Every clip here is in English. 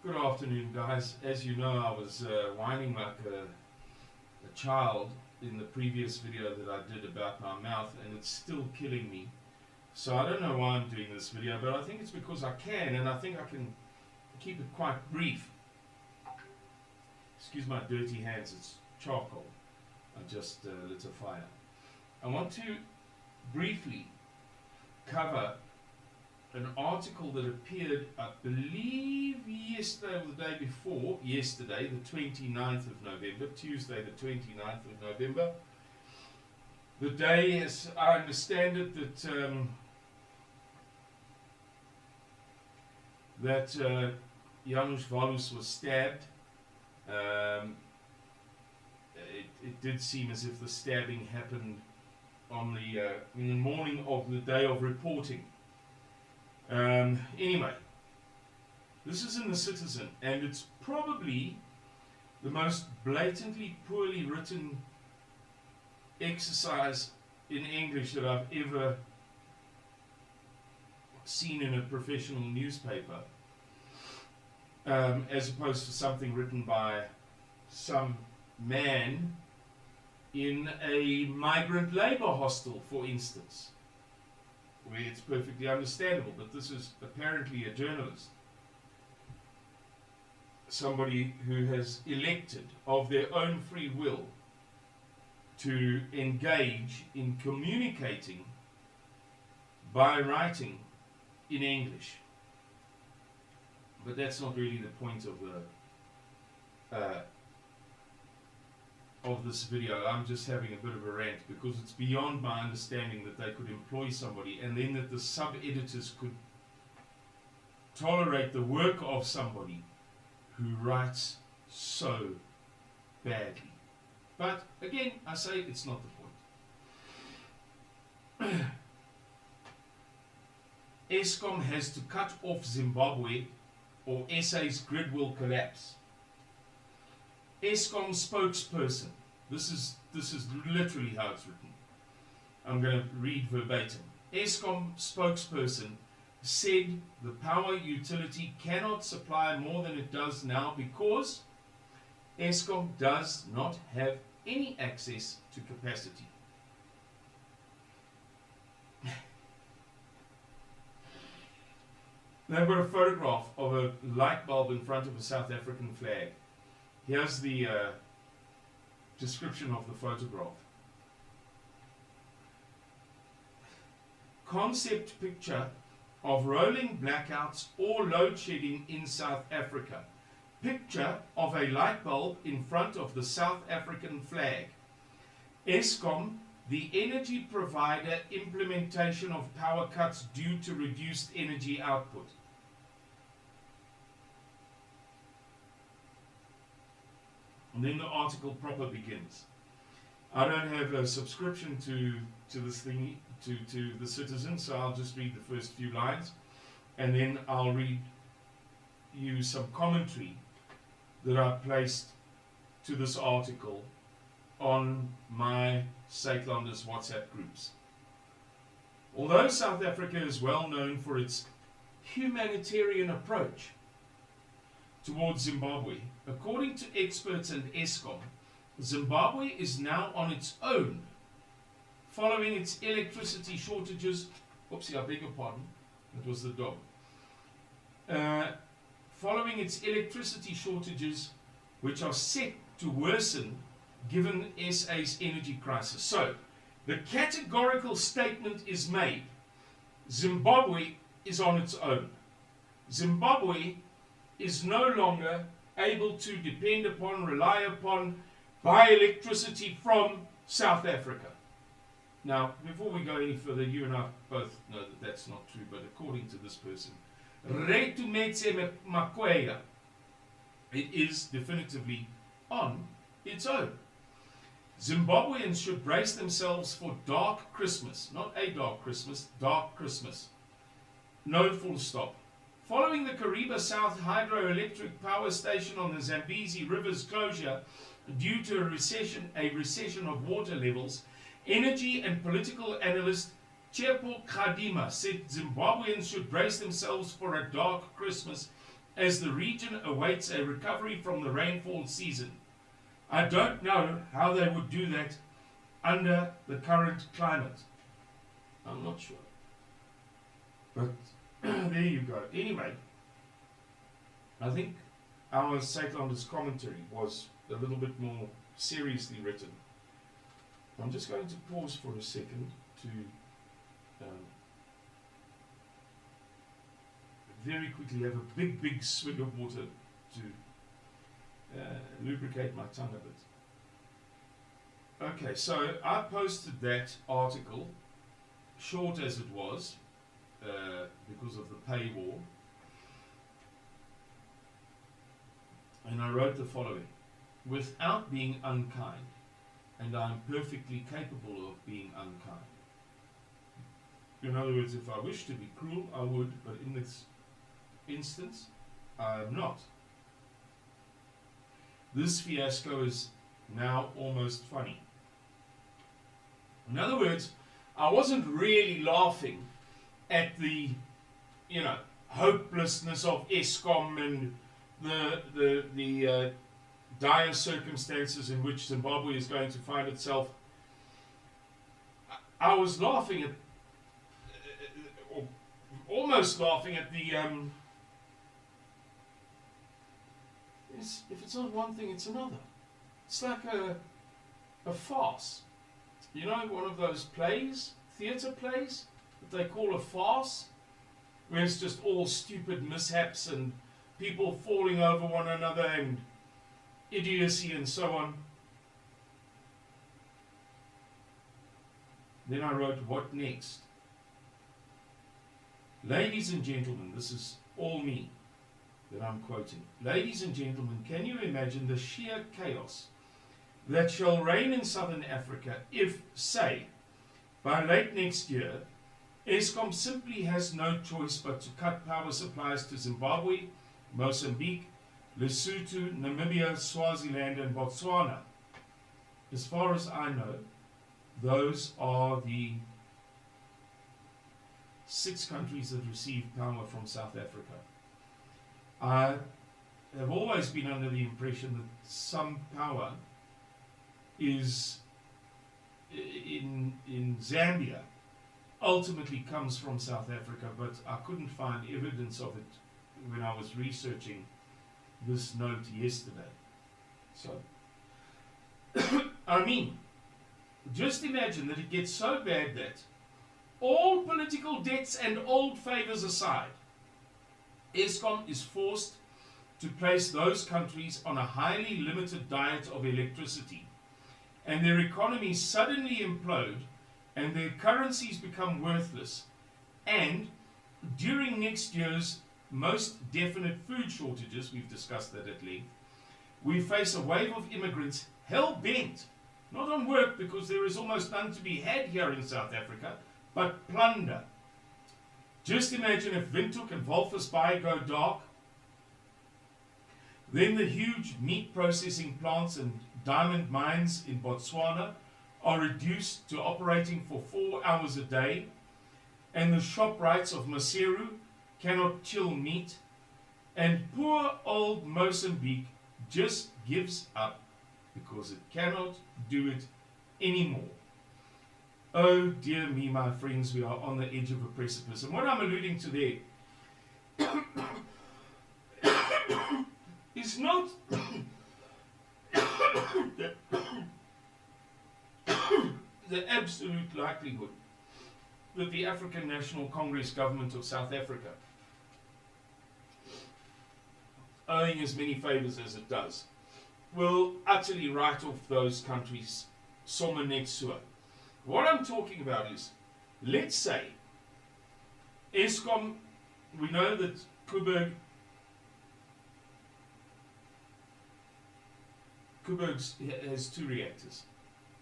Good afternoon, guys. As you know, I was whining like a child in the previous video that I did about my mouth, and it's still killing me. So I don't know why I'm doing this video, but I think it's because I can, and I think I can keep it quite brief. Excuse my dirty hands, it's charcoal. I just lit a fire. I want to briefly cover an article that appeared, I believe, yesterday or the day before, yesterday, the 29th of November, Tuesday the 29th of November. The day, as I understand it, that Janusz Valus was stabbed. It did seem as if the stabbing happened on in the morning of the day of reporting. Anyway, this is in the Citizen, and it's probably the most blatantly poorly written exercise in English that I've ever seen in a professional newspaper, as opposed to something written by some man in a migrant labor hostel, for instance, where it's perfectly understandable. But this is apparently a journalist, somebody who has elected of their own free will to engage in communicating by writing in English. But that's not really the point of this video. I'm just having a bit of a rant because it's beyond my understanding that they could employ somebody and then that the sub-editors could tolerate the work of somebody who writes so badly. But again, I say it's not the point. Eskom has to cut off Zimbabwe or SA's grid will collapse. Eskom spokesperson, this is literally how it's written. I'm going to read verbatim. Eskom spokesperson said the power utility cannot supply more than it does now because Eskom does not have any access to capacity. They've got a photograph of a light bulb in front of a South African flag. Here's the description of the photograph. Concept picture of rolling blackouts or load shedding in South Africa. Picture of a light bulb in front of the South African flag. Eskom, the energy provider, implementation of power cuts due to reduced energy output. And then the article proper begins. I don't have a subscription to this thing, to the Citizen, so I'll just read the first few lines, and then I'll read you some commentary that I placed to this article on my Suidlanders WhatsApp groups. Although South Africa is well known for its humanitarian approach towards Zimbabwe, according to experts and Eskom, Zimbabwe is now on its own following its electricity shortages. Oopsie, I beg your pardon, that was the dog. Following its electricity shortages, which are set to worsen given SA's energy crisis. So, the categorical statement is made. Zimbabwe is on its own. Zimbabwe is no longer able to depend upon, rely upon, buy electricity from South Africa. Now, before we go any further, you and I both know that that's not true, but according to this person, Retumetse Makwega, it is definitively on its own. Zimbabweans should brace themselves for dark Christmas. Not a dark Christmas, dark Christmas. No full stop. Following the Kariba South hydroelectric power station on the Zambezi River's closure due to a recession of water levels, energy and political analyst Chepo Khadima said Zimbabweans should brace themselves for a dark Christmas as the region awaits a recovery from the rainfall season. I don't know how they would do that under the current climate. I'm not sure. But there you go. Anyway, I think our Suidlanders commentary was a little bit more seriously written. I'm just going to pause for a second to very quickly have a big swig of water to lubricate my tongue a bit. Okay, so I posted that article, short as it was, because of the paywall, and I wrote the following: without being unkind, and I am perfectly capable of being unkind. In other words, if I wish to be cruel, I would, but in this instance, I am not. This fiasco is now almost funny. In other words, I wasn't really laughing at the, hopelessness of Eskom and the dire circumstances in which Zimbabwe is going to find itself. I was laughing at, or almost laughing at the, if it's not one thing, it's another. It's like a farce. You know, one of those plays, theatre plays, that they call a farce, where it's just all stupid mishaps and people falling over one another and idiocy and so on. Then I wrote, what next? Ladies and gentlemen, this is all me that I'm quoting. Ladies and gentlemen, can you imagine the sheer chaos that shall reign in southern Africa if, say, by late next year, Eskom simply has no choice but to cut power supplies to Zimbabwe, Mozambique, Lesotho, Namibia, Swaziland and Botswana? As far as I know, those are the 6 countries that receive power from South Africa. I have always been under the impression that some power is in Zambia ultimately comes from South Africa, but I couldn't find evidence of it when I was researching this note yesterday. So, I mean, just imagine that it gets so bad that, all political debts and old favors aside, Eskom is forced to place those countries on a highly limited diet of electricity, and their economies suddenly implode, and their currencies become worthless, and during next year's most definite food shortages, we've discussed that at length, we face a wave of immigrants hell-bent, not on work because there is almost none to be had here in South Africa, but plunder. Just imagine if Windhoek and Walvis Bay go dark, then the huge meat processing plants and diamond mines in Botswana are reduced to operating for 4 hours a day, and the ShopRites of Maseru cannot chill meat, and poor old Mozambique just gives up because it cannot do it anymore. Oh dear me, my friends, we are on the edge of a precipice. And what I'm alluding to there is not the absolute likelihood that the African National Congress government of South Africa, owing as many favors as it does, will utterly write off those countries somme net so. What I'm talking about is, let's say, Eskom, we know that Koeberg has 2 reactors,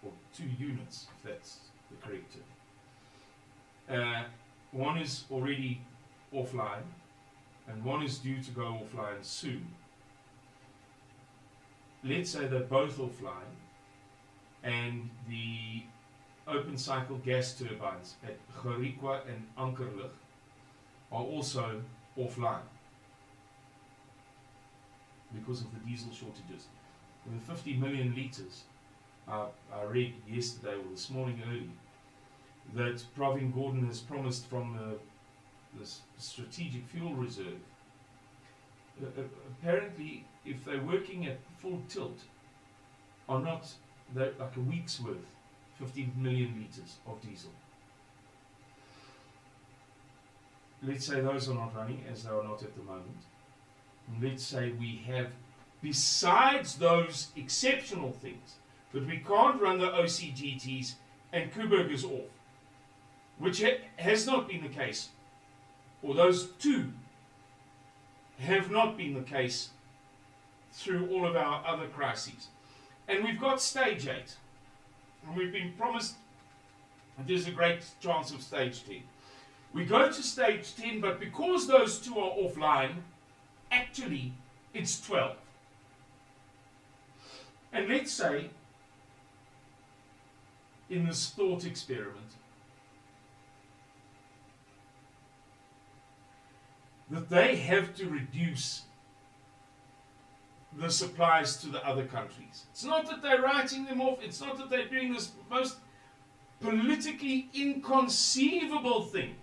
or 2 units, if that's the correct term. One is already offline, and one is due to go offline soon. Let's say they're both offline, and the open cycle gas turbines at Gerikwa and Ankerlig are also offline. because of the diesel shortages. With 50 million litres, I read yesterday or this morning early that Pravin Gordhan has promised from the strategic fuel reserve. Apparently, if they're working at full tilt, are not like a week's worth, 50 million litres of diesel. Let's say those are not running, as they are not at the moment. And let's say we have, besides those exceptional things, but we can't run the OCGTs and Kuibergers off, which has not been the case, or those two have not been the case through all of our other crises. And we've got stage 8, and we've been promised that there's a great chance of stage 10. We go to stage 10, but because those two are offline, actually it's 12. And let's say, in this thought experiment, that they have to reduce the supplies to the other countries. It's not that they're writing them off, it's not that they're doing this most politically inconceivable thing,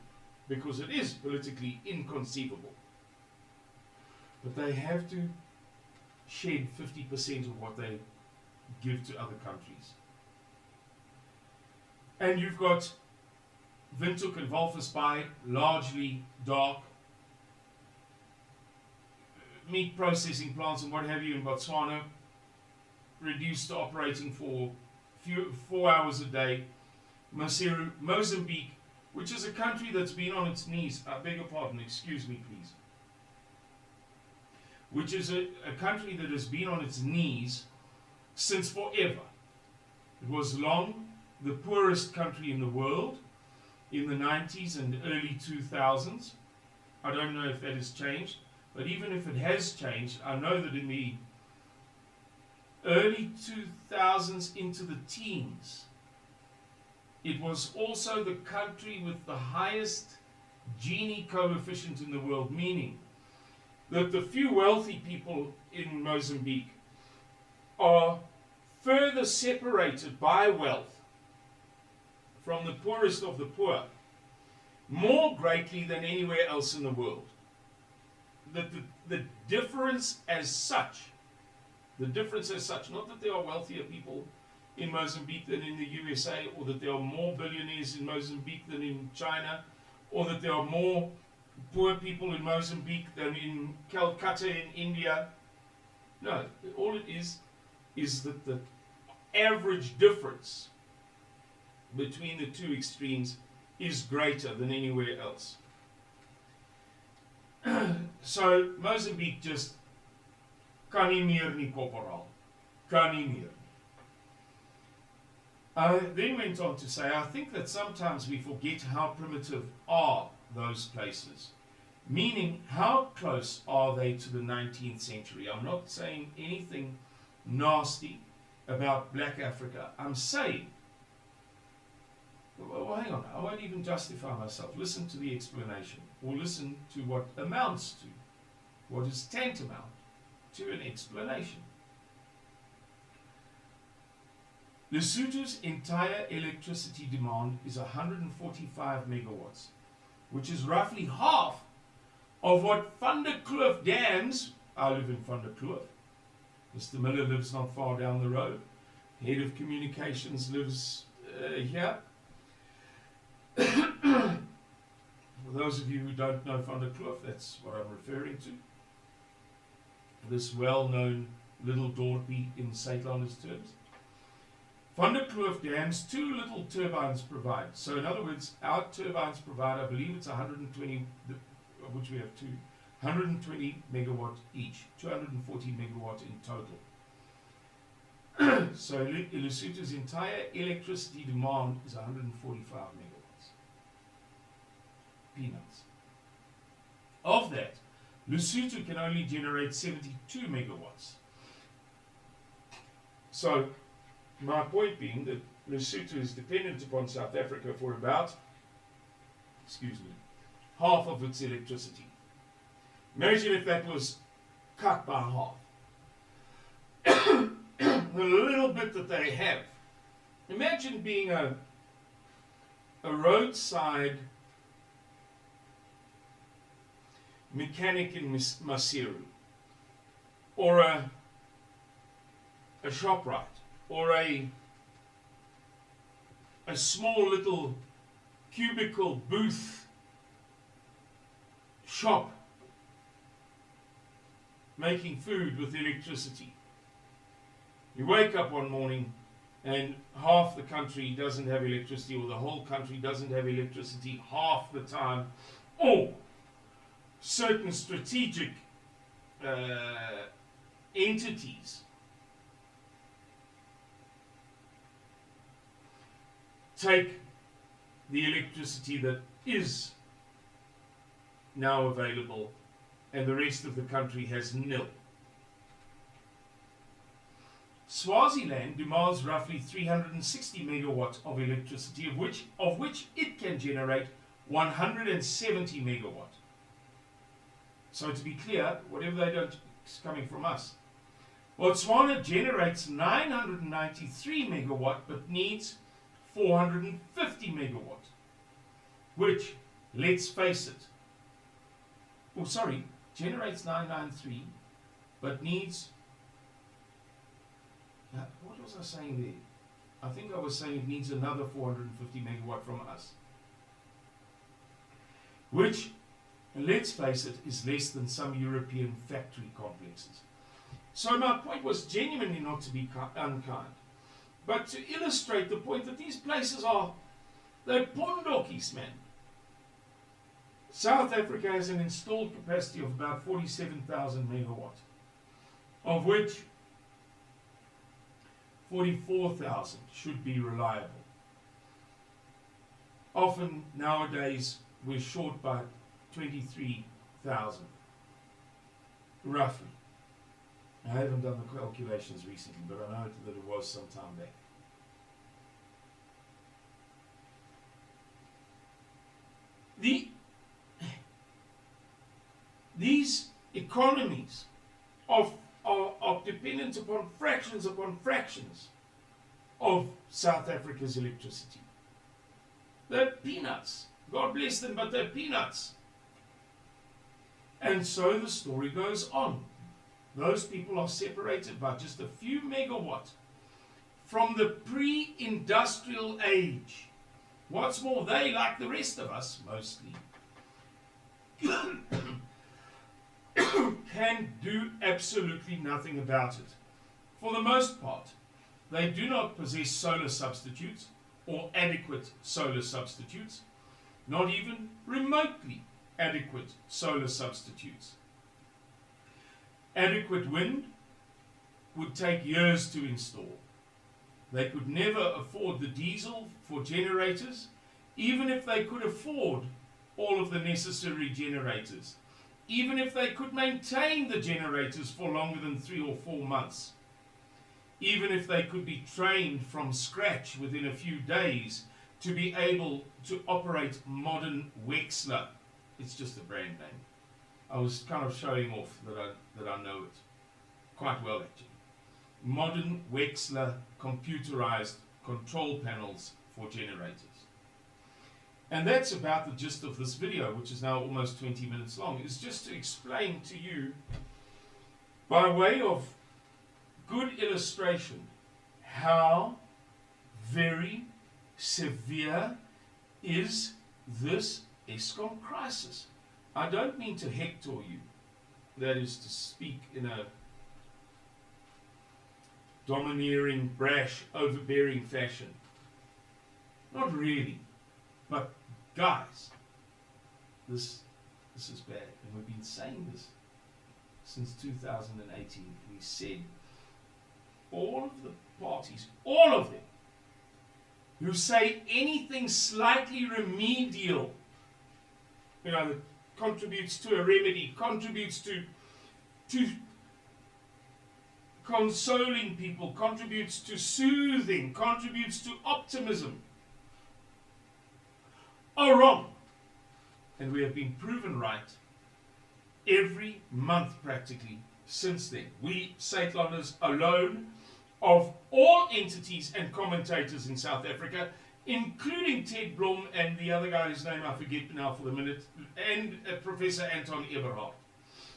because it is politically inconceivable. But they have to shed 50% of what they give to other countries. And you've got Windhoek and Walvis Bay, largely dark, meat processing plants and what have you in Botswana, reduced to operating for 4 hours a day. Maseru, Mozambique, which is a country that's been on its knees, I beg your pardon, excuse me please, which is a country that has been on its knees since forever. It was long the poorest country in the world in the 90s and early 2000s. I don't know if that has changed, but even if it has changed, I know that in the early 2000s into the teens, it was also the country with the highest Gini coefficient in the world, meaning that the few wealthy people in Mozambique are further separated by wealth from the poorest of the poor more greatly than anywhere else in the world. That the difference as such, not that there are wealthier people in Mozambique than in the USA, or that there are more billionaires in Mozambique than in China, or that there are more poor people in Mozambique than in Calcutta in India. No, all it is that the average difference between the two extremes is greater than anywhere else. So Mozambique just kan nie meer nie korporaal. Kan nie meer. I then went on to say, I think that sometimes we forget how primitive are those places. Meaning, how close are they to the 19th century? I'm not saying anything nasty about Black Africa. I'm saying, well, hang on, I won't even justify myself. Listen to the explanation, or listen to what amounts to, what is tantamount to an explanation. Lesotho's entire electricity demand is 145 megawatts, which is roughly half of what Van der Kloof dams. I live in Van der Kloof. Mr. Miller lives not far down the road. Head of communications lives here. For those of you who don't know Van der Kloof, that's what I'm referring to. This well-known little Dorpie in Suidlanders terms. Van der Kloof dams, 2 little turbines provide. So in other words, our turbines provide, I believe it's 120, of which we have 2, 120 megawatt each, 240 megawatt in total. So Lesotho's entire electricity demand is 145 megawatts. Peanuts. Of that, Lesotho can only generate 72 megawatts. So my point being that Lesotho is dependent upon South Africa for about, half of its electricity. Imagine if that was cut by half. the little bit that they have. Imagine being a roadside mechanic in Maseru, or a ShopRite, or a small little cubicle booth shop making food with electricity. You wake up one morning and half the country doesn't have electricity, or the whole country doesn't have electricity half the time, or certain strategic entities take the electricity that is now available and the rest of the country has nil. Swaziland demands roughly 360 megawatts of electricity, of which it can generate 170 megawatts. So to be clear, whatever they don't is coming from us. Botswana generates 993 megawatt but needs 450 megawatt, which, let's face it, generates 993 but needs, what was I saying there? I think I was saying it needs another 450 megawatt from us, which, let's face it, is less than some European factory complexes. So my point was genuinely not to be unkind, but to illustrate the point that these places they're pondokkies, man. South Africa has an installed capacity of about 47,000 megawatts, of which 44,000 should be reliable. Often nowadays we're short by 23,000, roughly. I haven't done the calculations recently, but I know that it was some time back. These economies are dependent upon fractions of South Africa's electricity. They're peanuts. God bless them, but they're peanuts. And so the story goes on. Those people are separated by just a few megawatts from the pre-industrial age. What's more, they, like the rest of us, mostly, can do absolutely nothing about it. For the most part, they do not possess solar substitutes or adequate solar substitutes, not even remotely adequate solar substitutes. Adequate wind would take years to install. They could never afford the diesel for generators, even if they could afford all of the necessary generators, even if they could maintain the generators for longer than 3 or 4 months, even if they could be trained from scratch within a few days to be able to operate modern Wexler. It's just a brand name. I was kind of showing off that I know it quite well, actually. Modern Wexler computerized control panels for generators. And that's about the gist of this video, which is now almost 20 minutes long, is just to explain to you, by way of good illustration, how very severe is this Eskom crisis. I don't mean to hector you, that is to speak in a domineering, brash, overbearing fashion. Not really. But guys, this is bad. And we've been saying this since 2018. We said all of the parties, all of them, who say anything slightly remedial, that contributes to a remedy, contributes to consoling people, contributes to soothing, contributes to optimism, are wrong. And we have been proven right every month practically since then. We, Suidlanders, alone of all entities and commentators in South Africa, including Ted Blom and the other guy whose name I forget now for the minute, and Professor Anton Eberhard.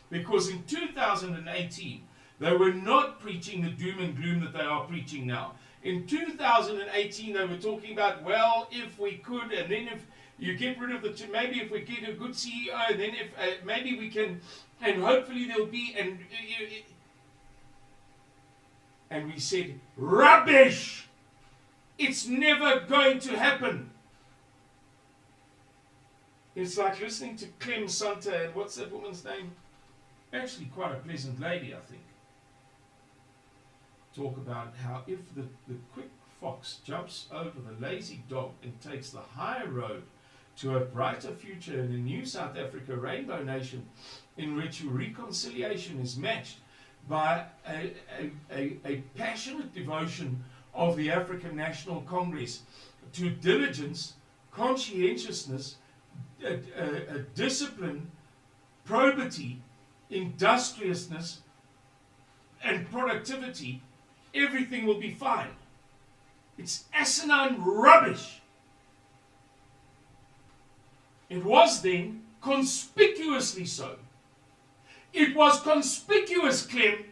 Because in 2018, they were not preaching the doom and gloom that they are preaching now. In 2018, they were talking about, well, if we could, and then if you get rid of the, maybe if we get a good CEO, and then if maybe we can, and hopefully there'll be, and we said, rubbish! It's never going to happen. It's like listening to Clem Santa, and what's that woman's name? Actually quite a pleasant lady, I think. Talk about how if the quick fox jumps over the lazy dog and takes the high road to a brighter future in a new South Africa rainbow nation in which reconciliation is matched by a passionate devotion of the African National Congress to diligence, conscientiousness, discipline, probity, industriousness, and productivity, everything will be fine. It's asinine rubbish. It was then conspicuously so. It was conspicuous, Clem.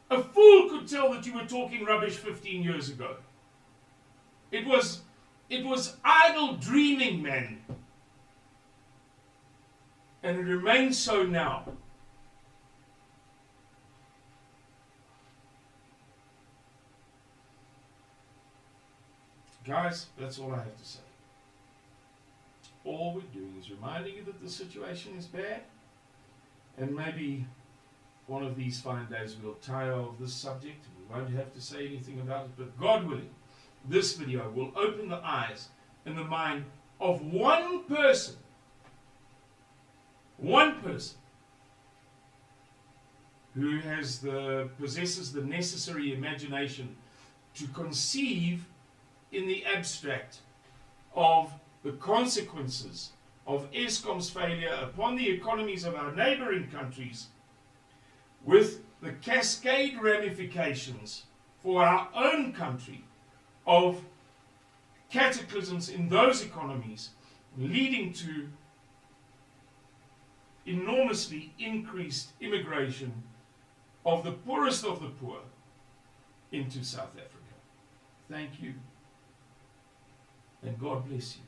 A fool could tell that you were talking rubbish 15 years ago. It was idle dreaming, man. And it remains so now. Guys, that's all I have to say. All we're doing is reminding you that the situation is bad, and maybe one of these fine days we'll tire of this subject. We won't have to say anything about it, but God willing, this video will open the eyes and the mind of one person who possesses the necessary imagination to conceive in the abstract of the consequences of Eskom's failure upon the economies of our neighboring countries, with the cascade ramifications for our own country of cataclysms in those economies, leading to enormously increased immigration of the poorest of the poor into South Africa. Thank you, and God bless you.